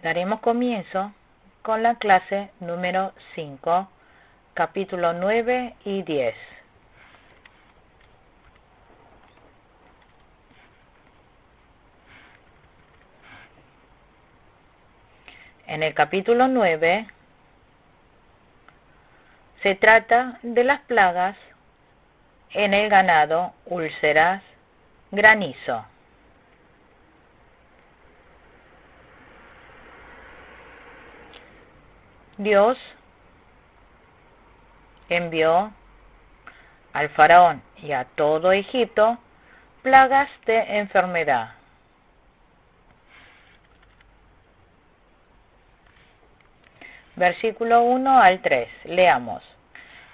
Daremos comienzo con la clase número 5, capítulo 9 y 10. En el capítulo 9 se trata de las plagas en el ganado, úlceras, granizo. Dios envió al faraón y a todo Egipto plagas de enfermedad. Versículo 1 al 3. Leamos.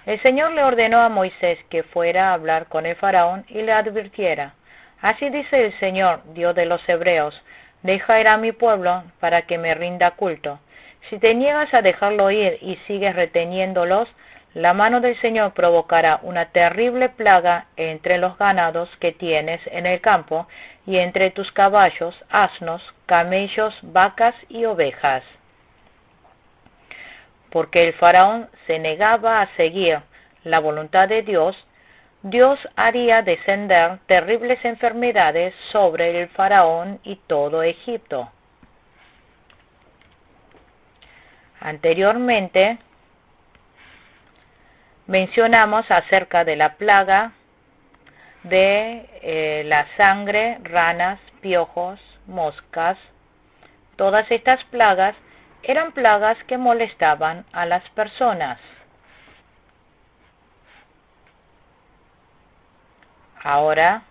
El Señor le ordenó a Moisés que fuera a hablar con el faraón y le advirtiera: Así dice el Señor, Dios de los hebreos, deja ir a mi pueblo para que me rinda culto. Si te niegas a dejarlo ir y sigues reteniéndolos, la mano del Señor provocará una terrible plaga entre los ganados que tienes en el campo y entre tus caballos, asnos, camellos, vacas y ovejas. Porque el faraón se negaba a seguir la voluntad de Dios, Dios haría descender terribles enfermedades sobre el faraón y todo Egipto. Anteriormente mencionamos acerca de la plaga de la sangre, ranas, piojos, moscas. Todas estas plagas eran plagas que molestaban a las personas. Ahora,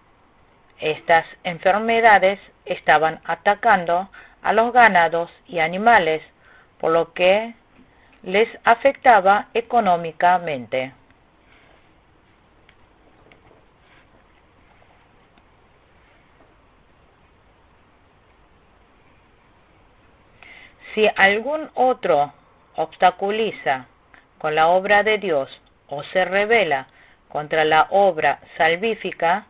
estas enfermedades estaban atacando a los ganados y animales, por lo que les afectaba económicamente. Si algún otro obstaculiza con la obra de Dios o se rebela contra la obra salvífica,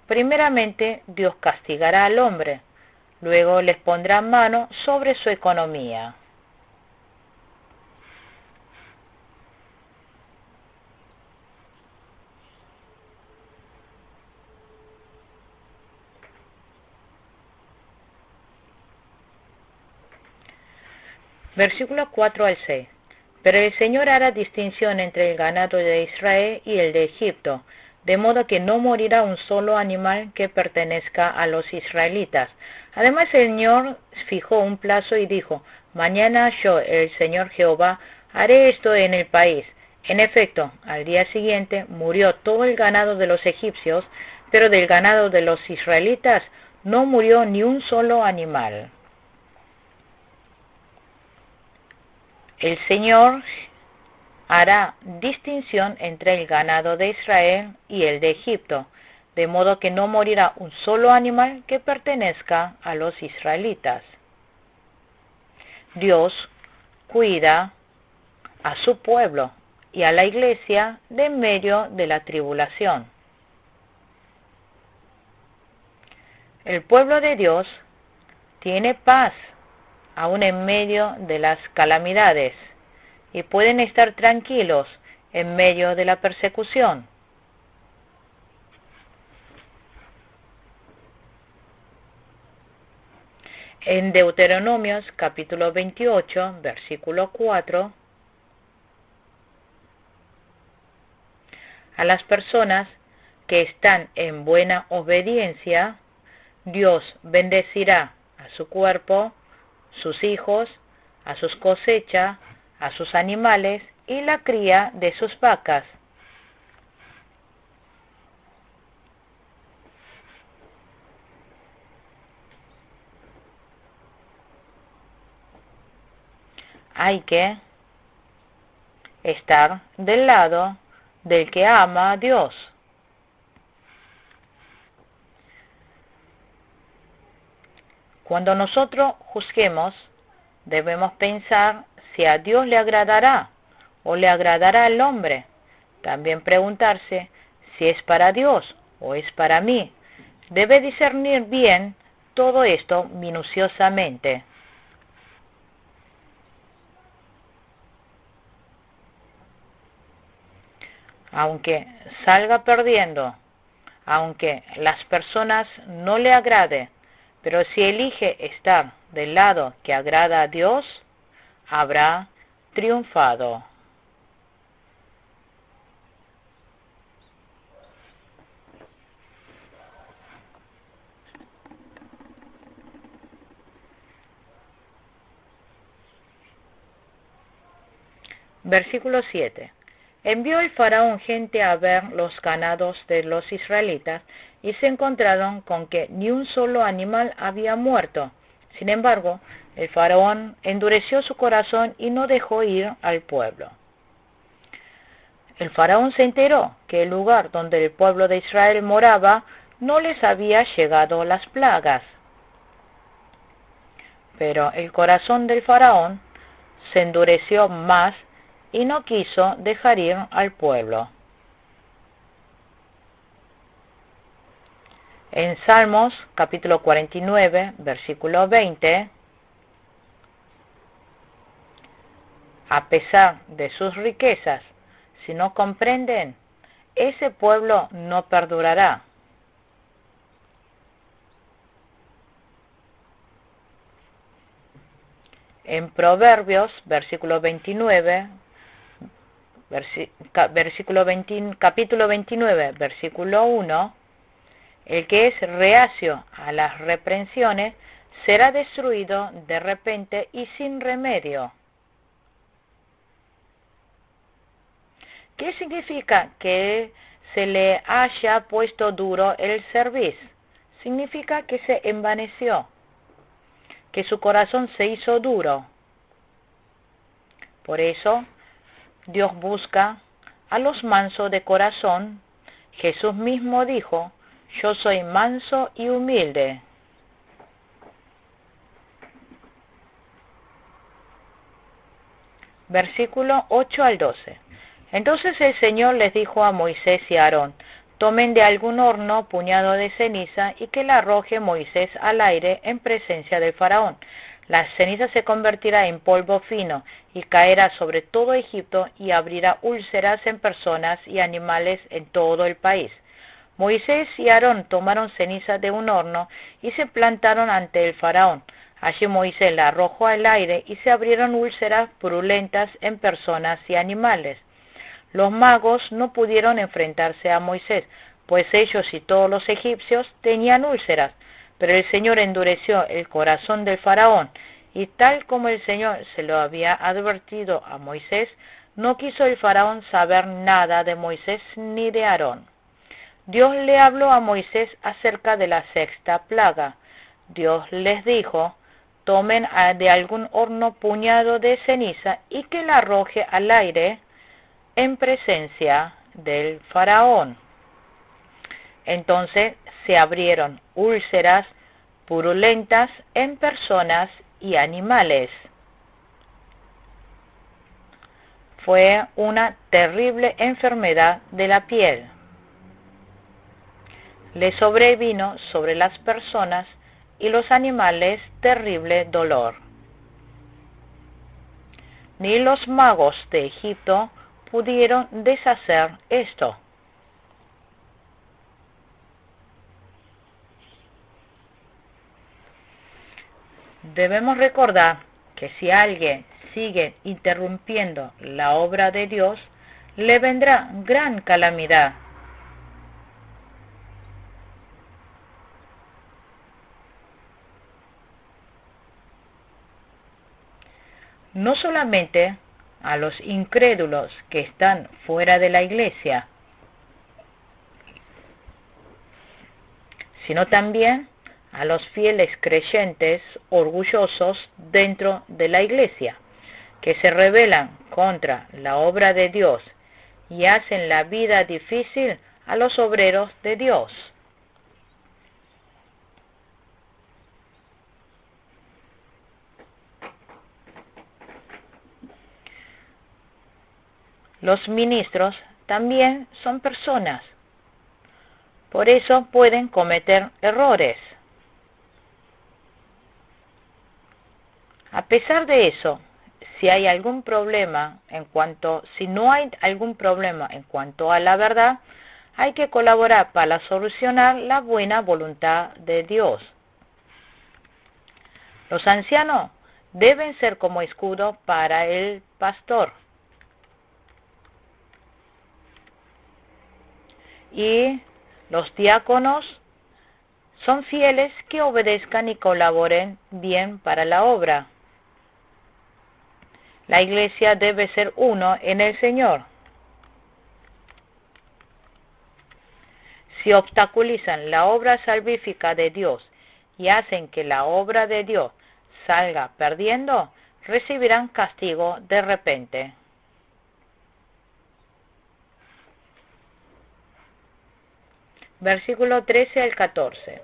primeramente Dios castigará al hombre, luego les pondrá mano sobre su economía. Versículos 4 al 6. Pero el Señor hará distinción entre el ganado de Israel y el de Egipto, de modo que no morirá un solo animal que pertenezca a los israelitas. Además el Señor fijó un plazo y dijo: Mañana yo, el Señor Jehová, haré esto en el país. En efecto, al día siguiente murió todo el ganado de los egipcios, pero del ganado de los israelitas no murió ni un solo animal. El Señor hará distinción entre el ganado de Israel y el de Egipto, de modo que no morirá un solo animal que pertenezca a los israelitas. Dios cuida a su pueblo y a la iglesia de en medio de la tribulación. El pueblo de Dios tiene paz aún en medio de las calamidades, y pueden estar tranquilos en medio de la persecución. En Deuteronomios capítulo 28, versículo 4, a las personas que están en buena obediencia, Dios bendecirá a su cuerpo, sus hijos, a sus cosechas, a sus animales y la cría de sus vacas. Hay que estar del lado del que ama a Dios. Cuando nosotros juzguemos, debemos pensar si a Dios le agradará o le agradará al hombre. También preguntarse si es para Dios o es para mí. Debe discernir bien todo esto minuciosamente. aunque salga perdiendo, aunque las personas no le agrade, pero si elige estar del lado que agrada a Dios, habrá triunfado. Versículo 7. Envió el faraón gente a ver los ganados de los israelitas, y se encontraron con que ni un solo animal había muerto. Sin embargo, el faraón endureció su corazón y no dejó ir al pueblo. El faraón se enteró que el lugar donde el pueblo de Israel moraba no les había llegado las plagas. Pero el corazón del faraón se endureció más y no quiso dejar ir al pueblo. En Salmos capítulo 49, versículo 20, a pesar de sus riquezas, si no comprenden, ese pueblo no perdurará. En Proverbios, capítulo 29, versículo 1, el que es reacio a las reprensiones será destruido de repente y sin remedio. ¿Qué significa que se le haya puesto duro el cerviz? Significa que se envaneció, que su corazón se hizo duro. Por eso, Dios busca a los mansos de corazón. Jesús mismo dijo: yo soy manso y humilde. Versículo 8 al 12. Entonces el Señor les dijo a Moisés y a Aarón: tomen de algún horno puñado de ceniza y que la arroje Moisés al aire en presencia del faraón. La ceniza se convertirá en polvo fino y caerá sobre todo Egipto y abrirá úlceras en personas y animales en todo el país. Moisés y Aarón tomaron ceniza de un horno y se plantaron ante el faraón. Allí Moisés la arrojó al aire y se abrieron úlceras purulentas en personas y animales. Los magos no pudieron enfrentarse a Moisés, pues ellos y todos los egipcios tenían úlceras, pero el Señor endureció el corazón del faraón, y tal como el Señor se lo había advertido a Moisés, no quiso el faraón saber nada de Moisés ni de Aarón. Dios le habló a Moisés acerca de la sexta plaga. Dios les dijo: tomen de algún horno puñado de ceniza y que la arroje al aire en presencia del faraón. Entonces se abrieron úlceras purulentas en personas y animales. Fue una terrible enfermedad de la piel. Le sobrevino sobre las personas y los animales terrible dolor. Ni los magos de Egipto pudieron deshacer esto. Debemos recordar que si alguien sigue interrumpiendo la obra de Dios, le vendrá gran calamidad. No solamente a los incrédulos que están fuera de la iglesia, sino también a los fieles creyentes orgullosos dentro de la iglesia, que se rebelan contra la obra de Dios y hacen la vida difícil a los obreros de Dios. Los ministros también son personas, por eso pueden cometer errores. A pesar de eso, Si no hay algún problema en cuanto a la verdad, hay que colaborar para solucionar la buena voluntad de Dios. Los ancianos deben ser como escudo para el pastor. Y los diáconos son fieles que obedezcan y colaboren bien para la obra. La iglesia debe ser uno en el Señor. Si obstaculizan la obra salvífica de Dios y hacen que la obra de Dios salga perdiendo, recibirán castigo de repente. Versículo 13 al 14.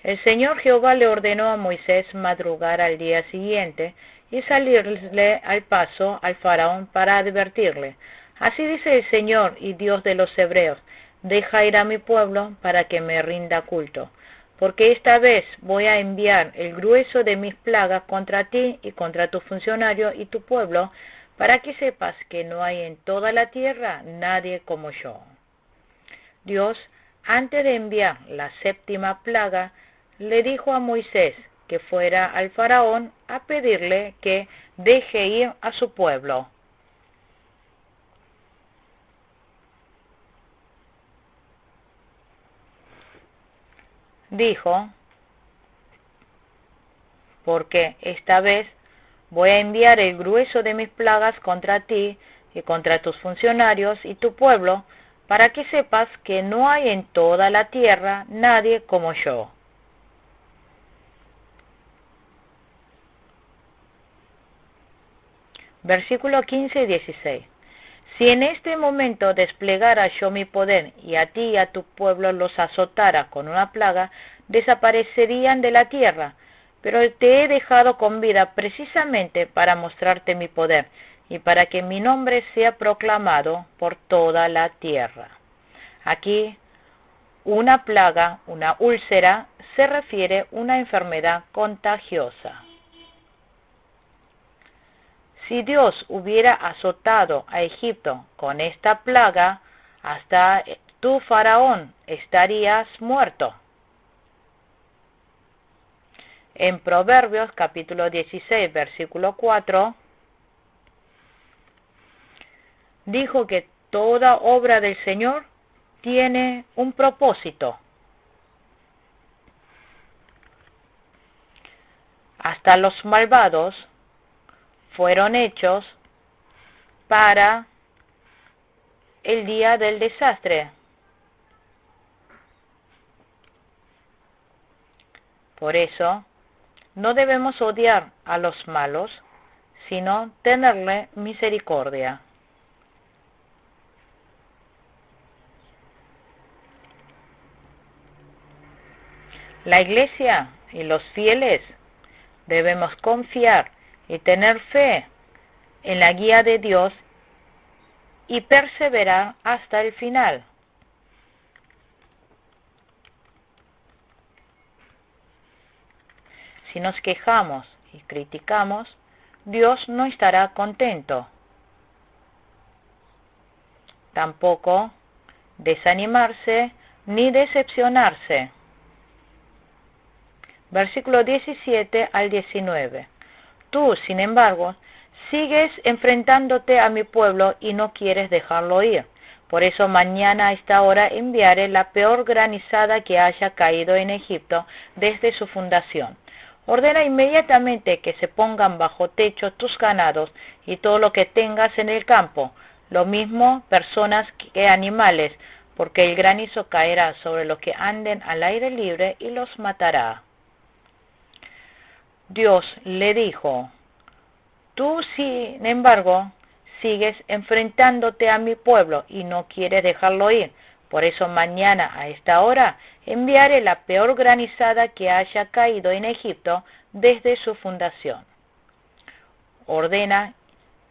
El Señor Jehová le ordenó a Moisés madrugar al día siguiente y salirle al paso al faraón para advertirle: así dice el Señor y Dios de los hebreos, deja ir a mi pueblo para que me rinda culto, porque esta vez voy a enviar el grueso de mis plagas contra ti y contra tu funcionario y tu pueblo, para que sepas que no hay en toda la tierra nadie como yo. Dios, antes de enviar la séptima plaga, le dijo a Moisés que fuera al faraón a pedirle que deje ir a su pueblo. Dijo: porque esta vez voy a enviar el grueso de mis plagas contra ti y contra tus funcionarios y tu pueblo, para que sepas que no hay en toda la tierra nadie como yo. Versículo 15 y 16. Si en este momento desplegara yo mi poder y a ti y a tu pueblo los azotara con una plaga, desaparecerían de la tierra, pero te he dejado con vida precisamente para mostrarte mi poder y para que mi nombre sea proclamado por toda la tierra. Aquí, una plaga, una úlcera, se refiere a una enfermedad contagiosa. Si Dios hubiera azotado a Egipto con esta plaga, hasta tú, faraón, estarías muerto. En Proverbios capítulo 16, versículo 4, dijo que toda obra del Señor tiene un propósito. Hasta los malvados fueron hechos para el día del desastre. Por eso, no debemos odiar a los malos, sino tenerle misericordia. La Iglesia y los fieles debemos confiar y tener fe en la guía de Dios y perseverar hasta el final. Si nos quejamos y criticamos, Dios no estará contento. Tampoco desanimarse ni decepcionarse. Versículo 17 al 19. Tú, sin embargo, sigues enfrentándote a mi pueblo y no quieres dejarlo ir. Por eso mañana a esta hora enviaré la peor granizada que haya caído en Egipto desde su fundación. Ordena inmediatamente que se pongan bajo techo tus ganados y todo lo que tengas en el campo, lo mismo personas que animales, porque el granizo caerá sobre los que anden al aire libre y los matará. Dios le dijo: tú, sin embargo, sigues enfrentándote a mi pueblo y no quieres dejarlo ir. Por eso mañana a esta hora enviaré la peor granizada que haya caído en Egipto desde su fundación. Ordena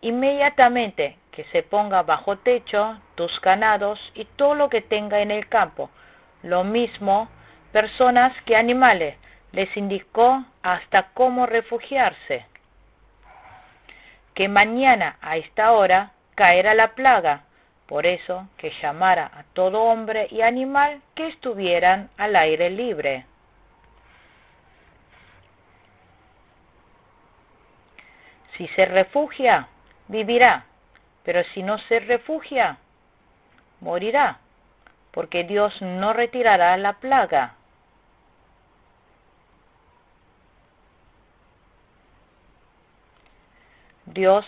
inmediatamente que se ponga bajo techo tus ganados y todo lo que tenga en el campo, lo mismo personas que animales. Les indicó hasta cómo refugiarse. que mañana a esta hora caerá la plaga, por eso que llamara a todo hombre y animal que estuvieran al aire libre. Si se refugia, vivirá, pero si no se refugia, morirá, porque Dios no retirará la plaga. Dios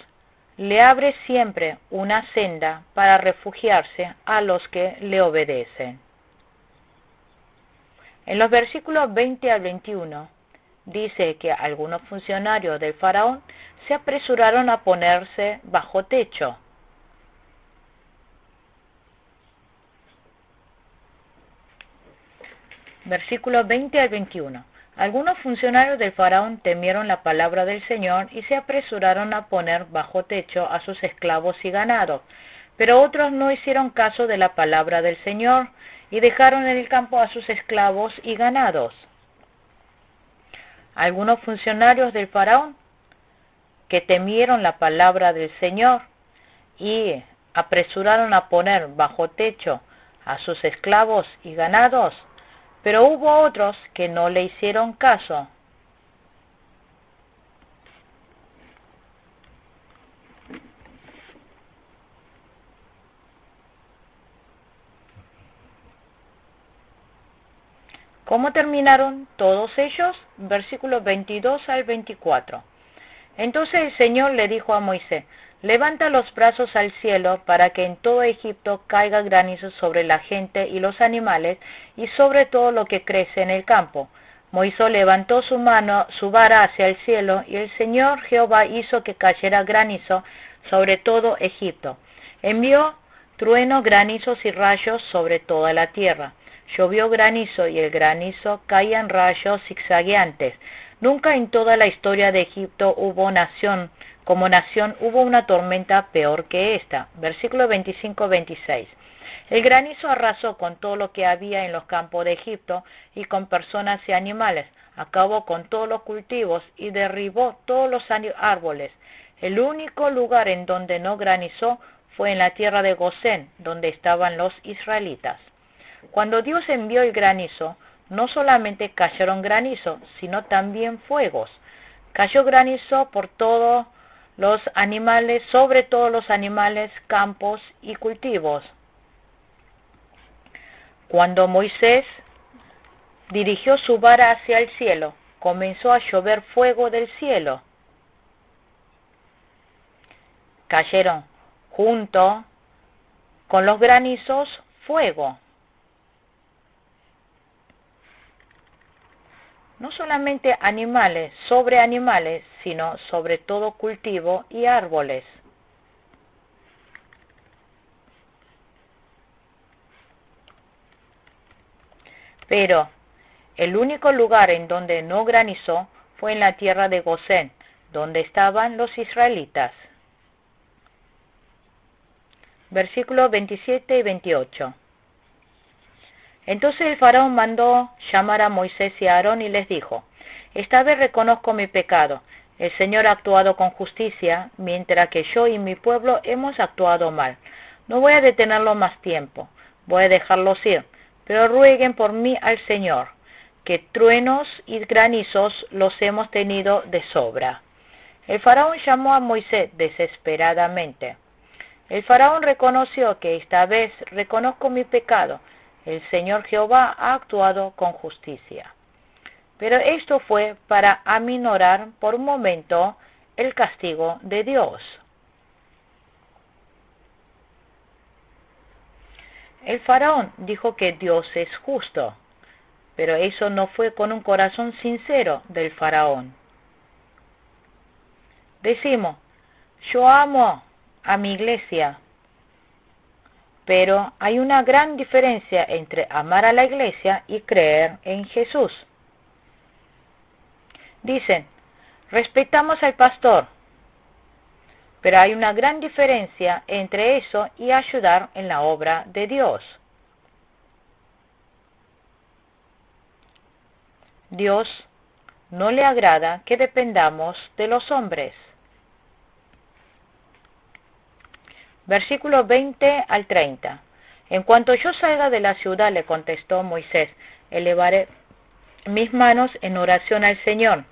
le abre siempre una senda para refugiarse a los que le obedecen. En los versículos 20 al 21 dice que algunos funcionarios del faraón se apresuraron a ponerse bajo techo. Versículos 20 al 21. Algunos funcionarios del faraón temieron la palabra del Señor y se apresuraron a poner bajo techo a sus esclavos y ganados, pero otros no hicieron caso de la palabra del Señor y dejaron en el campo a sus esclavos y ganados. Algunos funcionarios del faraón que temieron la palabra del Señor y apresuraron a poner bajo techo a sus esclavos y ganados, pero hubo otros que no le hicieron caso. ¿Cómo terminaron todos ellos? Versículos 22 al 24. Entonces el Señor le dijo a Moisés: levanta los brazos al cielo para que en todo Egipto caiga granizo sobre la gente y los animales y sobre todo lo que crece en el campo. Moisés levantó su vara hacia el cielo, y el Señor Jehová hizo que cayera granizo sobre todo Egipto. Envió truenos, granizos y rayos sobre toda la tierra. Llovió granizo, y el granizo caía en rayos zigzagueantes. Nunca en toda la historia de Egipto como nación hubo una tormenta peor que esta. Versículo 25-26. El granizo arrasó con todo lo que había en los campos de Egipto y con personas y animales. Acabó con todos los cultivos y derribó todos los árboles. El único lugar en donde no granizó fue en la tierra de Gosén, donde estaban los israelitas. Cuando Dios envió el granizo, no solamente cayeron granizo, sino también fuegos. Cayó granizo por todos los animales, sobre todos los animales, campos y cultivos. Cuando Moisés dirigió su vara hacia el cielo, comenzó a llover fuego del cielo. Cayeron junto con los granizos fuego. No solamente animales, sino sobre todo cultivo y árboles. Pero el único lugar en donde no granizó fue en la tierra de Gosén, donde estaban los israelitas. Versículos 27 y 28. Entonces el faraón mandó llamar a Moisés y a Aarón y les dijo: esta vez reconozco mi pecado. El Señor ha actuado con justicia, mientras que yo y mi pueblo hemos actuado mal. No voy a detenerlo más tiempo, voy a dejarlos ir, pero rueguen por mí al Señor, que truenos y granizos los hemos tenido de sobra. El faraón llamó a Moisés desesperadamente. El faraón reconoció que esta vez reconozco mi pecado. El Señor Jehová ha actuado con justicia. Pero esto fue para aminorar por un momento el castigo de Dios. El faraón dijo que Dios es justo, pero eso no fue con un corazón sincero del faraón. Decimos: yo amo a mi iglesia, pero hay una gran diferencia entre amar a la iglesia y creer en Jesús. Dicen: respetamos al pastor, pero hay una gran diferencia entre eso y ayudar en la obra de Dios. Dios no le agrada que dependamos de los hombres. Versículo 20 al 30. En cuanto yo salga de la ciudad, le contestó Moisés, elevaré mis manos en oración al Señor,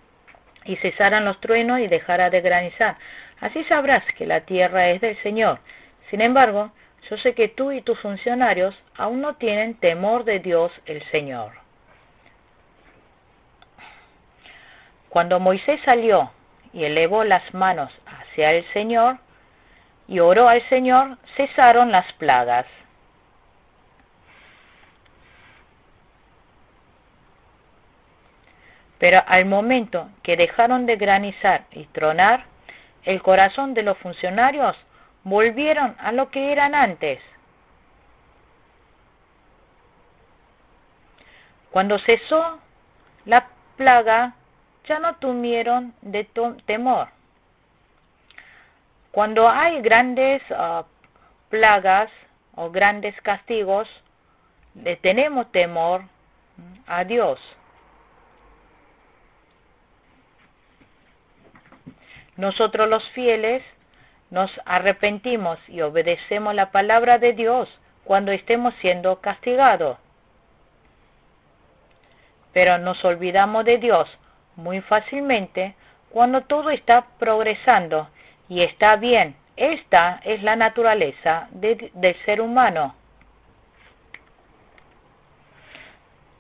y cesarán los truenos y dejará de granizar. Así sabrás que la tierra es del Señor. Sin embargo, yo sé que tú y tus funcionarios aún no tienen temor de Dios el Señor. Cuando Moisés salió y elevó las manos hacia el Señor y oró al Señor, cesaron las plagas. Pero al momento que dejaron de granizar y tronar, el corazón de los funcionarios volvieron a lo que eran antes. Cuando cesó la plaga, ya no tuvieron de temor. Cuando hay grandes plagas o grandes castigos, le tenemos temor a Dios. Nosotros los fieles nos arrepentimos y obedecemos la palabra de Dios cuando estemos siendo castigados. Pero nos olvidamos de Dios muy fácilmente cuando todo está progresando y está bien. Esta es la naturaleza del ser humano.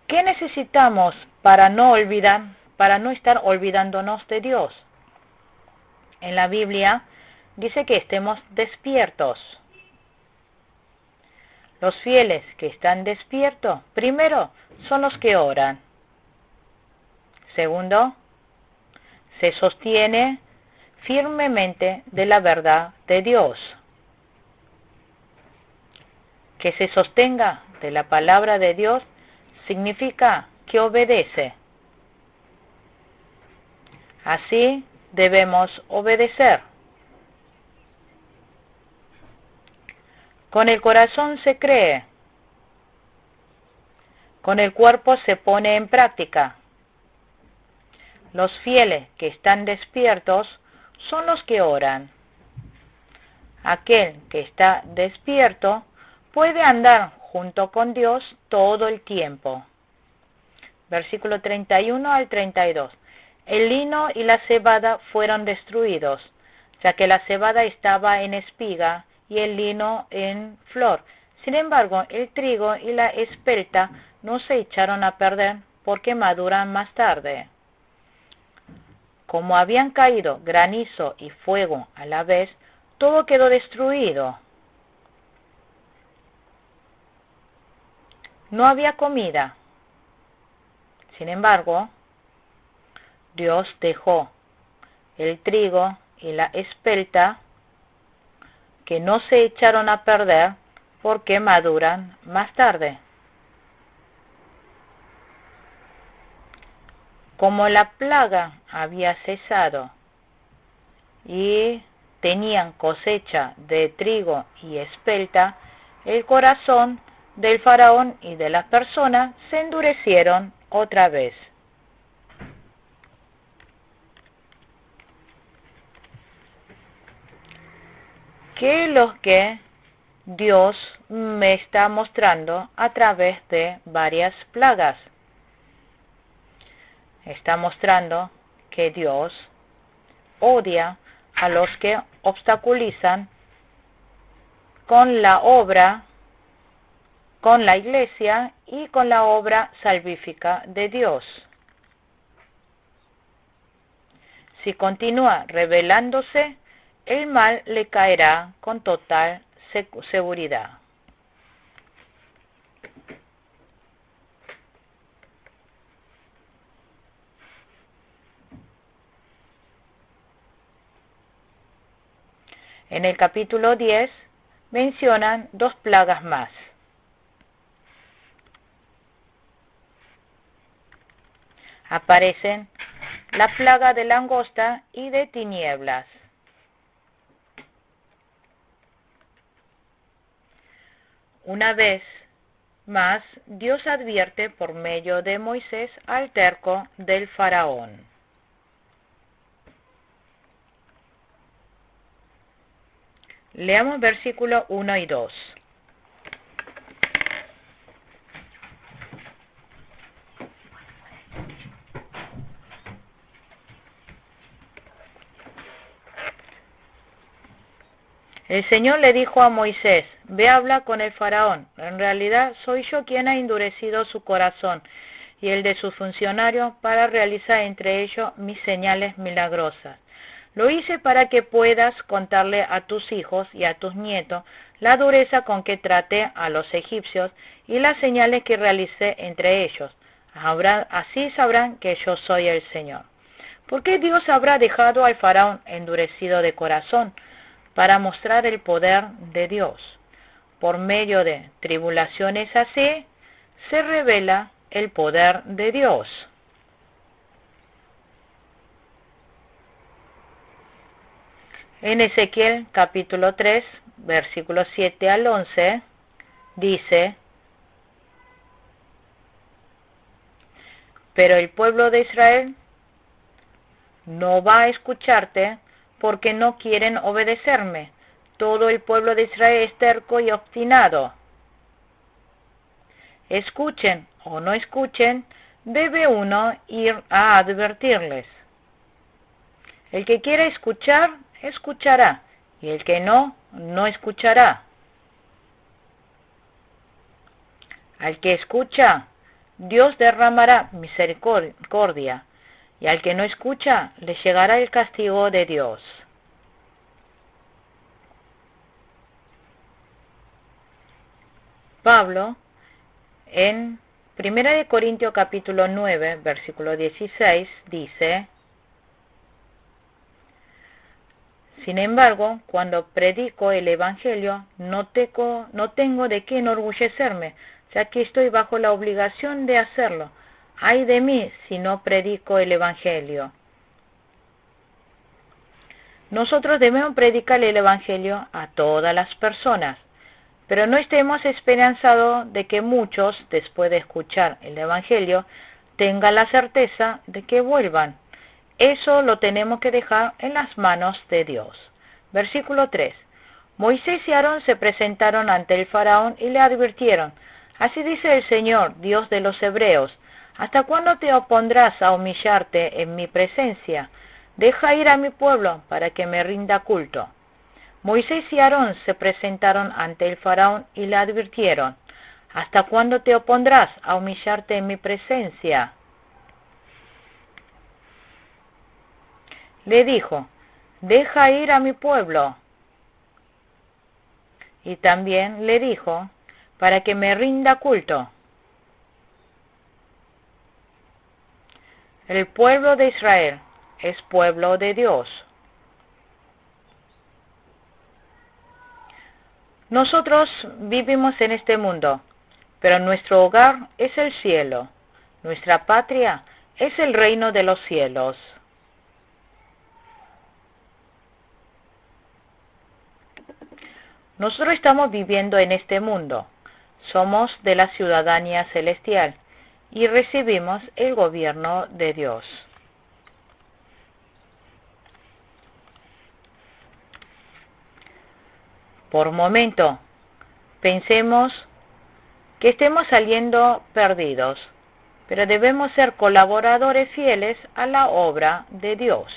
¿Qué necesitamos para no estar olvidándonos de Dios? En la Biblia dice que estemos despiertos. Los fieles que están despiertos, primero, son los que oran. Segundo, se sostiene firmemente de la verdad de Dios. Que se sostenga de la palabra de Dios significa que obedece. Así debemos obedecer. Con el corazón se cree, con el cuerpo se pone en práctica. Los fieles que están despiertos son los que oran. Aquel que está despierto puede andar junto con Dios todo el tiempo. Versículo 31 al 32. El lino y la cebada fueron destruidos, ya que la cebada estaba en espiga y el lino en flor. Sin embargo, el trigo y la espelta no se echaron a perder porque maduran más tarde. Como habían caído granizo y fuego a la vez, todo quedó destruido. No había comida. Sin embargo, Dios dejó el trigo y la espelta que no se echaron a perder porque maduran más tarde. Como la plaga había cesado y tenían cosecha de trigo y espelta, el corazón del faraón y de las personas se endurecieron otra vez. ¿Qué es lo que Dios me está mostrando a través de varias plagas? Está mostrando que Dios odia a los que obstaculizan con la obra, con la iglesia y con la obra salvífica de Dios. Si continúa rebelándose, el mal le caerá con total seguridad. En el capítulo 10 mencionan 2 plagas más. Aparecen la plaga de langosta y de tinieblas. Una vez más, Dios advierte por medio de Moisés al terco del faraón. Leamos versículos 1 y 2. El Señor le dijo a Moisés, ve a hablar con el faraón. En realidad soy yo quien ha endurecido su corazón y el de sus funcionarios para realizar entre ellos mis señales milagrosas. Lo hice para que puedas contarle a tus hijos y a tus nietos la dureza con que traté a los egipcios y las señales que realicé entre ellos. Así sabrán que yo soy el Señor. ¿Por qué Dios habrá dejado al faraón endurecido de corazón? Para mostrar el poder de Dios. Por medio de tribulaciones así, se revela el poder de Dios. En Ezequiel capítulo 3, versículos 7 al 11, dice, pero el pueblo de Israel no va a escucharte porque no quieren obedecerme. Todo el pueblo de Israel es terco y obstinado. Escuchen o no escuchen, debe uno ir a advertirles. El que quiera escuchar, escuchará, y el que no, no escuchará. Al que escucha, Dios derramará misericordia, y al que no escucha, le llegará el castigo de Dios. Pablo, en 1 Corintios capítulo 9, versículo 16, dice, sin embargo, cuando predico el Evangelio, no tengo de qué enorgullecerme, ya que estoy bajo la obligación de hacerlo. ¡Ay de mí si no predico el Evangelio! Nosotros debemos predicar el Evangelio a todas las personas, pero no estemos esperanzados de que muchos, después de escuchar el Evangelio, tengan la certeza de que vuelvan. Eso lo tenemos que dejar en las manos de Dios. Versículo 3. Moisés y Aarón se presentaron ante el faraón y le advirtieron, así dice el Señor, Dios de los hebreos, ¿hasta cuándo te opondrás a humillarte en mi presencia? Deja ir a mi pueblo para que me rinda culto. Moisés y Aarón se presentaron ante el faraón y le advirtieron, ¿hasta cuándo te opondrás a humillarte en mi presencia? Le dijo, deja ir a mi pueblo. Y también le dijo, para que me rinda culto. El pueblo de Israel es pueblo de Dios. Nosotros vivimos en este mundo, pero nuestro hogar es el cielo. Nuestra patria es el reino de los cielos. Nosotros estamos viviendo en este mundo. Somos de la ciudadanía celestial y recibimos el gobierno de Dios. Por momento, pensemos que estemos saliendo perdidos, pero debemos ser colaboradores fieles a la obra de Dios.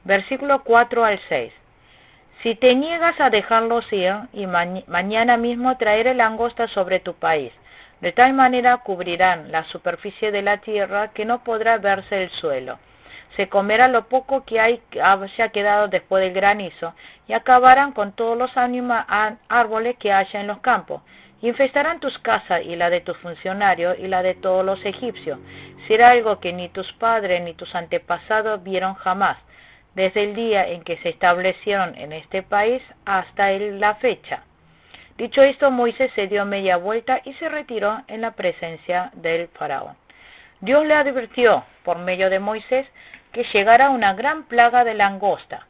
Versículo 4 al 6. Si te niegas a dejarlos ir, y mañana mismo traeré langosta sobre tu país, de tal manera cubrirán la superficie de la tierra que no podrá verse el suelo. Se comerá lo poco que haya quedado después del granizo, y acabarán con todos los árboles que haya en los campos. Infestarán tus casas y la de tus funcionarios y la de todos los egipcios. Será algo que ni tus padres ni tus antepasados vieron jamás, desde el día en que se establecieron en este país hasta la fecha. Dicho esto, Moisés se dio media vuelta y se retiró en la presencia del faraón. Dios le advirtió, por medio de Moisés, que llegará una gran plaga de langosta.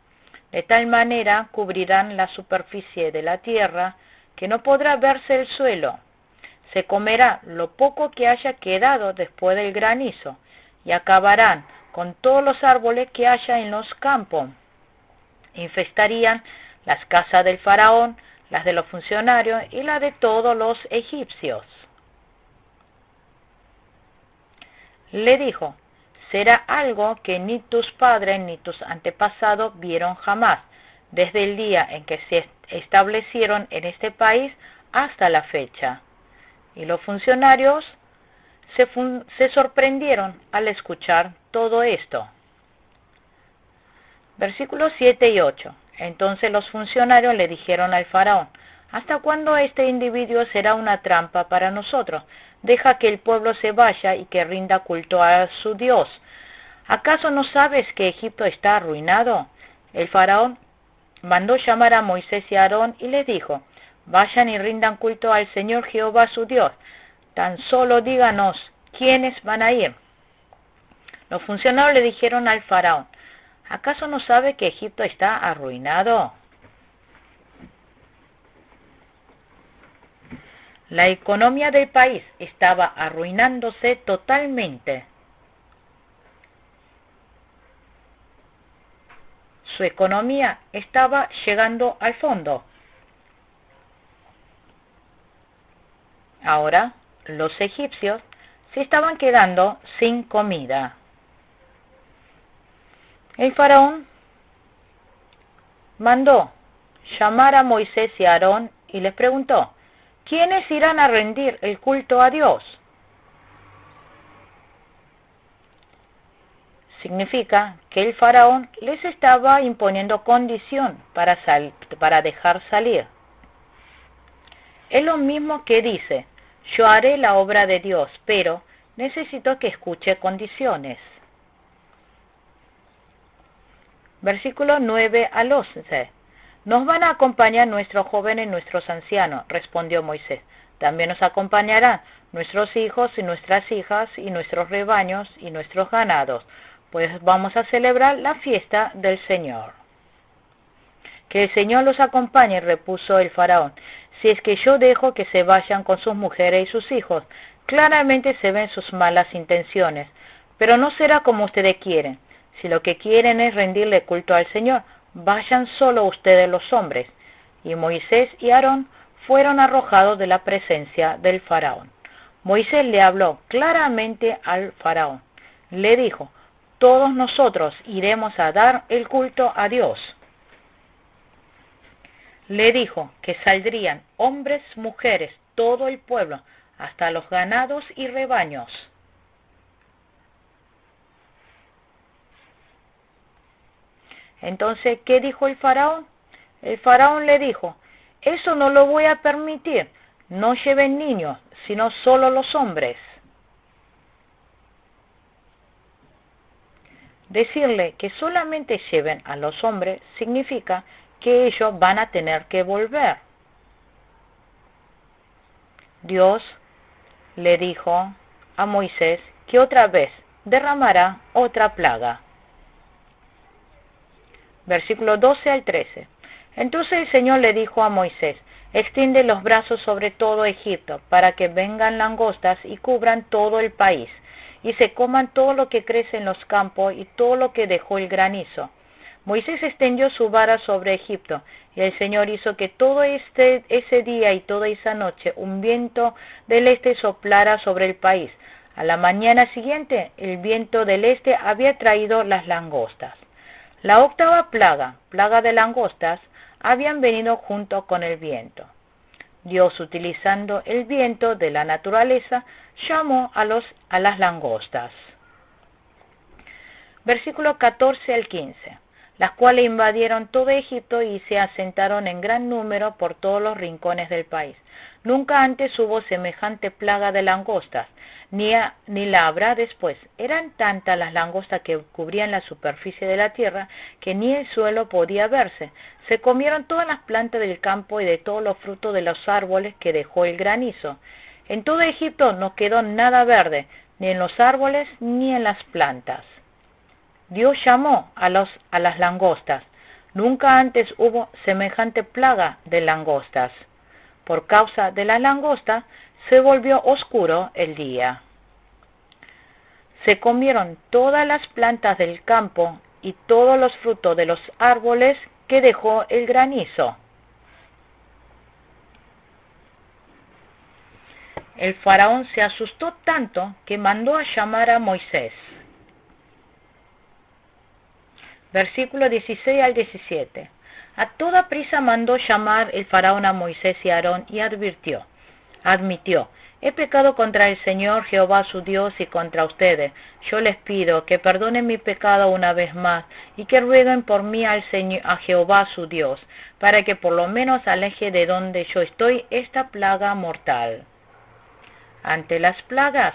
De tal manera cubrirán la superficie de la tierra que no podrá verse el suelo. Se comerá lo poco que haya quedado después del granizo, y acabarán con todos los árboles que haya en los campos. infestarían las casas del faraón, las de los funcionarios y las de todos los egipcios. Le dijo: será algo que ni tus padres ni tus antepasados vieron jamás, desde el día en que se establecieron en este país hasta la fecha. Y los funcionarios se sorprendieron al escuchar todo esto. Versículos 7 y 8. Entonces los funcionarios le dijeron al faraón: ¿hasta cuándo este individuo será una trampa para nosotros? Deja que el pueblo se vaya y que rinda culto a su Dios. ¿Acaso no sabes que Egipto está arruinado? El faraón mandó llamar a Moisés y a Aarón y les dijo: vayan y rindan culto al Señor Jehová su Dios. Tan solo díganos quiénes van a ir. Los funcionarios le dijeron al faraón: ¿acaso no sabe que Egipto está arruinado? La economía del país estaba arruinándose totalmente. Su economía estaba llegando al fondo. Ahora, los egipcios se estaban quedando sin comida. El faraón mandó llamar a Moisés y a Aarón y les preguntó: ¿quiénes irán a rendir el culto a Dios? Significa que el faraón les estaba imponiendo condición para dejar salir. Es lo mismo que dice: yo haré la obra de Dios, pero necesito que escuche condiciones. Versículo 9 al 11. Nos van a acompañar nuestros jóvenes y nuestros ancianos, respondió Moisés. También nos acompañarán nuestros hijos y nuestras hijas y nuestros rebaños y nuestros ganados, pues vamos a celebrar la fiesta del Señor. Que el Señor los acompañe, repuso el faraón. Si es que yo dejo que se vayan con sus mujeres y sus hijos, claramente se ven sus malas intenciones, pero no será como ustedes quieren. Si lo que quieren es rendirle culto al Señor, vayan solo ustedes los hombres. Y Moisés y Aarón fueron arrojados de la presencia del faraón. Moisés le habló claramente al faraón. Le dijo: todos nosotros iremos a dar el culto a Dios. Le dijo que saldrían hombres, mujeres, todo el pueblo, hasta los ganados y rebaños. Entonces, ¿qué dijo el faraón? El faraón le dijo: eso no lo voy a permitir, no lleven niños, sino solo los hombres. Decirle que solamente lleven a los hombres significa que ellos van a tener que volver. Dios le dijo a Moisés que otra vez derramará otra plaga. Versículo 12 al 13. Entonces el Señor le dijo a Moisés: extiende los brazos sobre todo Egipto, para que vengan langostas y cubran todo el país, y se coman todo lo que crece en los campos y todo lo que dejó el granizo. Moisés extendió su vara sobre Egipto, y el Señor hizo que todo ese día y toda esa noche un viento del este soplara sobre el país. A la mañana siguiente, el viento del este había traído las langostas. La octava plaga, plaga de langostas, habían venido junto con el viento. Dios, utilizando el viento de la naturaleza, llamó a las langostas. Versículo 14 al 15. Las cuales invadieron todo Egipto y se asentaron en gran número por todos los rincones del país. Nunca antes hubo semejante plaga de langostas, ni la habrá después. Eran tantas las langostas que cubrían la superficie de la tierra que ni el suelo podía verse. Se comieron todas las plantas del campo y de todos los frutos de los árboles que dejó el granizo. En todo Egipto no quedó nada verde, ni en los árboles ni en las plantas. Dios llamó a las langostas. Nunca antes hubo semejante plaga de langostas. Por causa de la langosta se volvió oscuro el día. Se comieron todas las plantas del campo y todos los frutos de los árboles que dejó el granizo. El faraón se asustó tanto que mandó a llamar a Moisés. Versículo 16 al 17. A toda prisa mandó llamar el faraón a Moisés y a Aarón y admitió, he pecado contra el Señor Jehová su Dios y contra ustedes. Yo les pido que perdonen mi pecado una vez más y que rueguen por mí a Jehová su Dios, para que por lo menos aleje de donde yo estoy esta plaga mortal. Ante las plagas,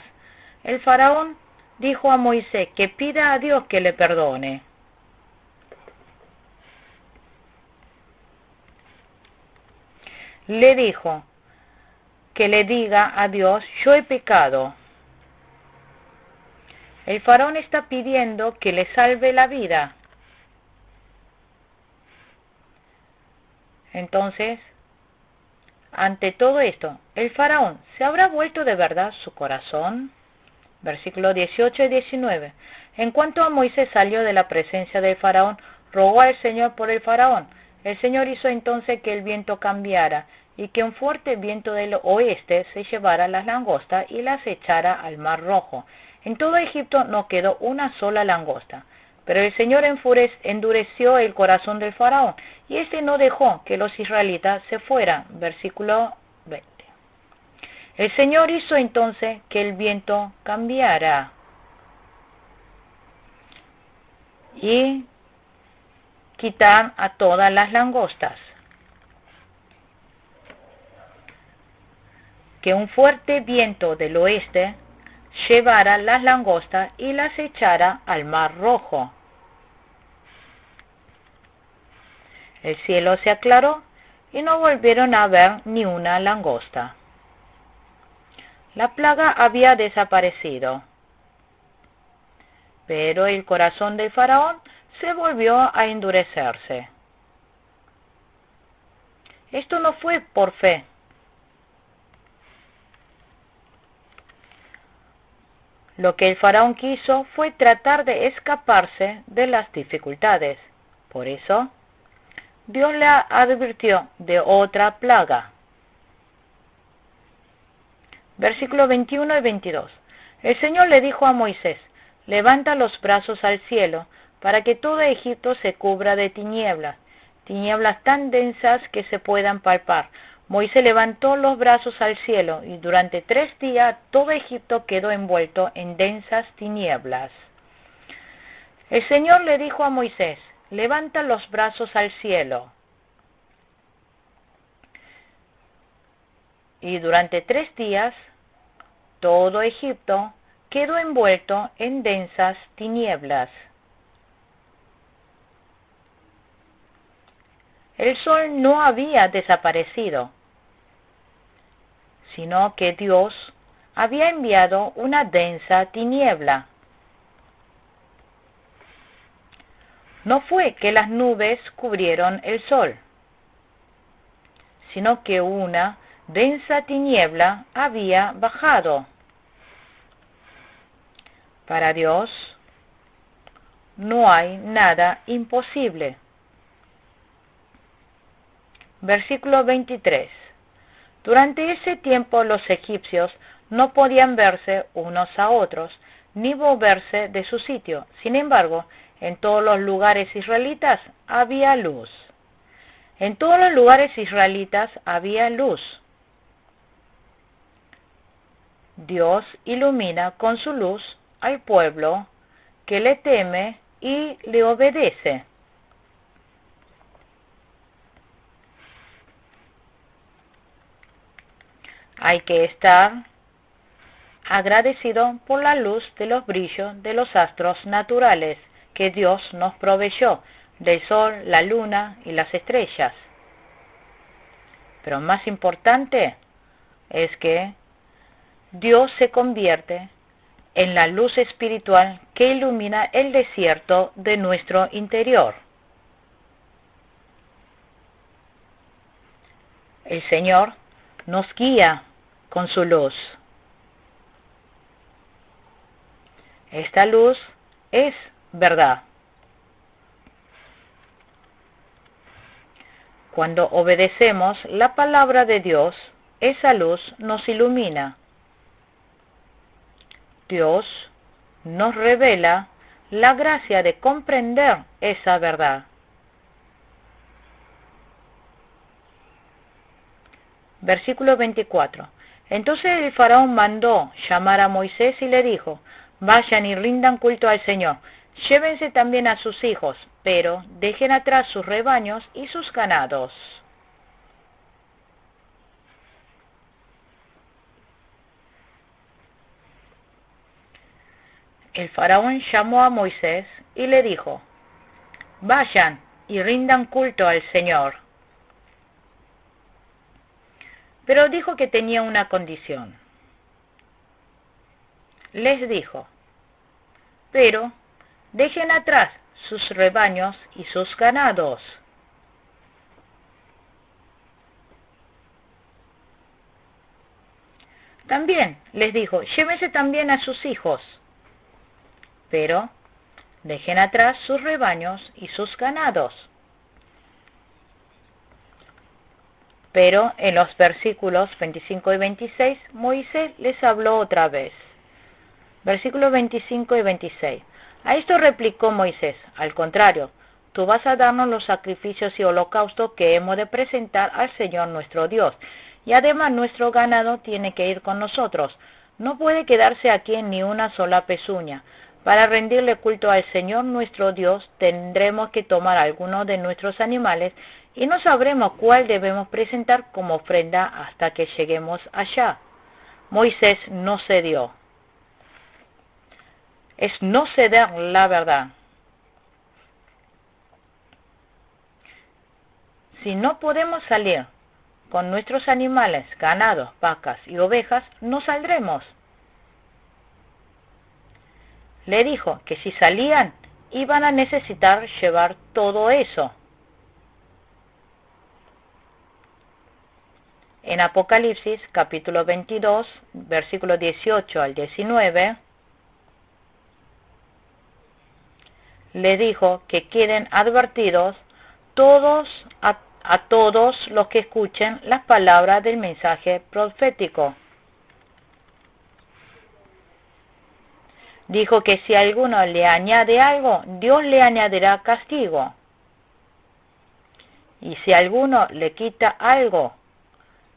el faraón dijo a Moisés que pida a Dios que le perdone. Le dijo que le diga a Dios, yo he pecado. El faraón está pidiendo que le salve la vida. Entonces, ante todo esto, ¿el faraón se habrá vuelto de verdad su corazón? Versículos 18 y 19. En cuanto a Moisés salió de la presencia del faraón, rogó al Señor por el faraón. El Señor hizo entonces que el viento cambiara y que un fuerte viento del oeste se llevara las langostas y las echara al mar rojo. En todo Egipto no quedó una sola langosta. Pero el Señor endureció el corazón del faraón y éste no dejó que los israelitas se fueran. Versículo 20. El Señor hizo entonces que el viento cambiara y quitar a todas las langostas. Que un fuerte viento del oeste llevara las langostas y las echara al mar rojo. El cielo se aclaró y no volvieron a ver ni una langosta. La plaga había desaparecido, pero el corazón del faraón se volvió a endurecerse. Esto no fue por fe. Lo que el faraón quiso fue tratar de escaparse de las dificultades. Por eso, Dios le advirtió de otra plaga. Versículos 21 y 22. El Señor le dijo a Moisés, levanta los brazos al cielo, para que todo Egipto se cubra de tinieblas, tinieblas tan densas que se puedan palpar. Moisés levantó los brazos al cielo, y durante 3 días todo Egipto quedó envuelto en densas tinieblas. El Señor le dijo a Moisés, levanta los brazos al cielo. Y durante 3 días, todo Egipto quedó envuelto en densas tinieblas. El sol no había desaparecido, sino que Dios había enviado una densa tiniebla. No fue que las nubes cubrieron el sol, sino que una densa tiniebla había bajado. Para Dios no hay nada imposible. Versículo 23. Durante ese tiempo los egipcios no podían verse unos a otros, ni moverse de su sitio. Sin embargo, en todos los lugares israelitas había luz. En todos los lugares israelitas había luz. Dios ilumina con su luz al pueblo que le teme y le obedece. Hay que estar agradecido por la luz de los brillos de los astros naturales que Dios nos proveyó, del sol, la luna y las estrellas. Pero más importante es que Dios se convierte en la luz espiritual que ilumina el desierto de nuestro interior. El Señor nos guía con su luz. Esta luz es verdad. Cuando obedecemos la palabra de Dios, esa luz nos ilumina. Dios nos revela la gracia de comprender esa verdad. Versículo 24. Entonces el faraón mandó llamar a Moisés y le dijo: vayan y rindan culto al Señor. Llévense también a sus hijos, pero dejen atrás sus rebaños y sus ganados. El faraón llamó a Moisés y le dijo: vayan y rindan culto al Señor. Pero dijo que tenía una condición. Les dijo: pero dejen atrás sus rebaños y sus ganados. También les dijo: llévense también a sus hijos, pero dejen atrás sus rebaños y sus ganados. Pero en los versículos 25 y 26, Moisés les habló otra vez. Versículos 25 y 26. A esto replicó Moisés: al contrario, tú vas a darnos los sacrificios y holocaustos que hemos de presentar al Señor nuestro Dios. Y además nuestro ganado tiene que ir con nosotros. No puede quedarse aquí ni una sola pezuña. Para rendirle culto al Señor nuestro Dios, tendremos que tomar algunos de nuestros animales y no sabremos cuál debemos presentar como ofrenda hasta que lleguemos allá. Moisés no cedió. Es no ceder la verdad. Si no podemos salir con nuestros animales, ganados, vacas y ovejas, no saldremos. Le dijo que si salían, iban a necesitar llevar todo eso. En Apocalipsis, capítulo 22, versículos 18 al 19, le dijo que queden advertidos a todos los que escuchen las palabras del mensaje profético. Dijo que si alguno le añade algo, Dios le añadirá castigo. Y si alguno le quita algo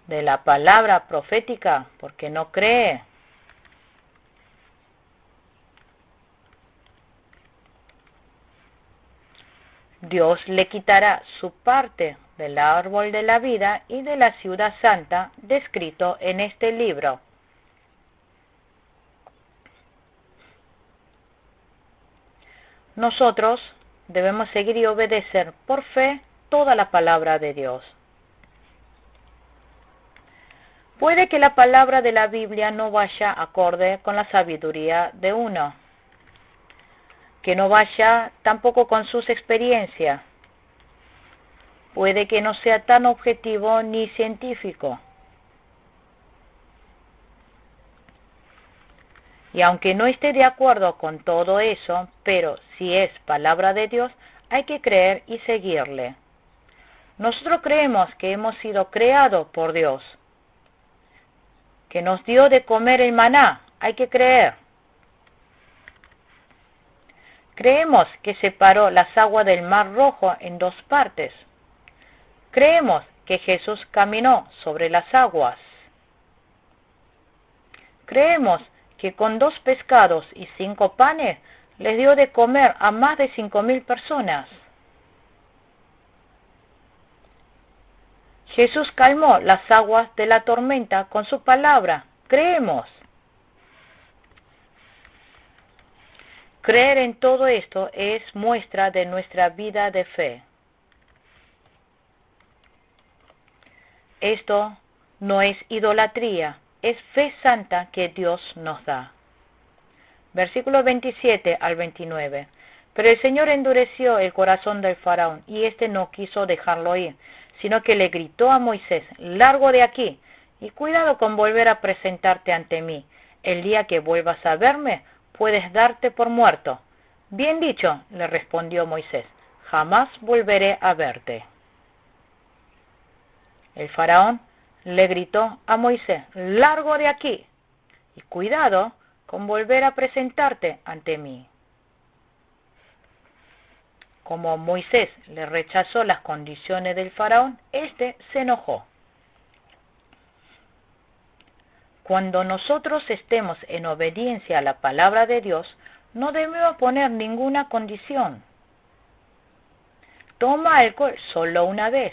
de la palabra profética porque no cree, Dios le quitará su parte del árbol de la vida y de la ciudad santa descrito en este libro. Nosotros debemos seguir y obedecer por fe toda la palabra de Dios. Puede que la palabra de la Biblia no vaya acorde con la sabiduría de uno, que no vaya tampoco con sus experiencias. Puede que no sea tan objetivo ni científico. Y aunque no esté de acuerdo con todo eso, pero si es palabra de Dios, hay que creer y seguirle. Nosotros creemos que hemos sido creados por Dios, que nos dio de comer el maná, hay que creer. Creemos que separó las aguas del Mar Rojo en dos partes. Creemos que Jesús caminó sobre las aguas. Creemos que con 2 pescados y 5 panes les dio de comer a más de 5.000 personas. Jesús calmó las aguas de la tormenta con su palabra. Creemos. Creer en todo esto es muestra de nuestra vida de fe. Esto no es idolatría, es fe santa que Dios nos da. Versículos 27 al 29. Pero el Señor endureció el corazón del faraón, y éste no quiso dejarlo ir, sino que le gritó a Moisés: largo de aquí, y cuidado con volver a presentarte ante mí. El día que vuelvas a verme, puedes darte por muerto. Bien dicho, le respondió Moisés, jamás volveré a verte. El faraón le gritó a Moisés: «Largo de aquí, y cuidado con volver a presentarte ante mí». Como Moisés le rechazó las condiciones del faraón, éste se enojó. Cuando nosotros estemos en obediencia a la palabra de Dios, no debemos poner ninguna condición. Toma alcohol solo una vez.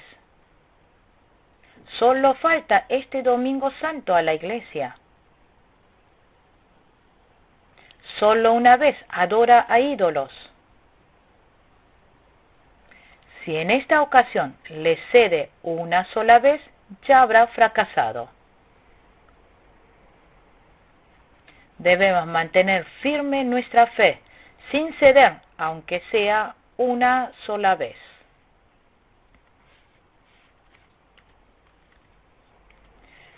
Solo falta este domingo santo a la iglesia. Solo una vez adora a ídolos. Si en esta ocasión le cede una sola vez, ya habrá fracasado. Debemos mantener firme nuestra fe, sin ceder, aunque sea una sola vez.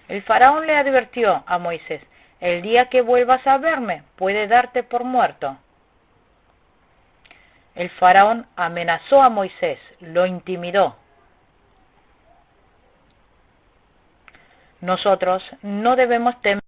El faraón le advirtió a Moisés: «El día que vuelvas a verme, puede darte por muerto». El faraón amenazó a Moisés, lo intimidó. Nosotros no debemos temer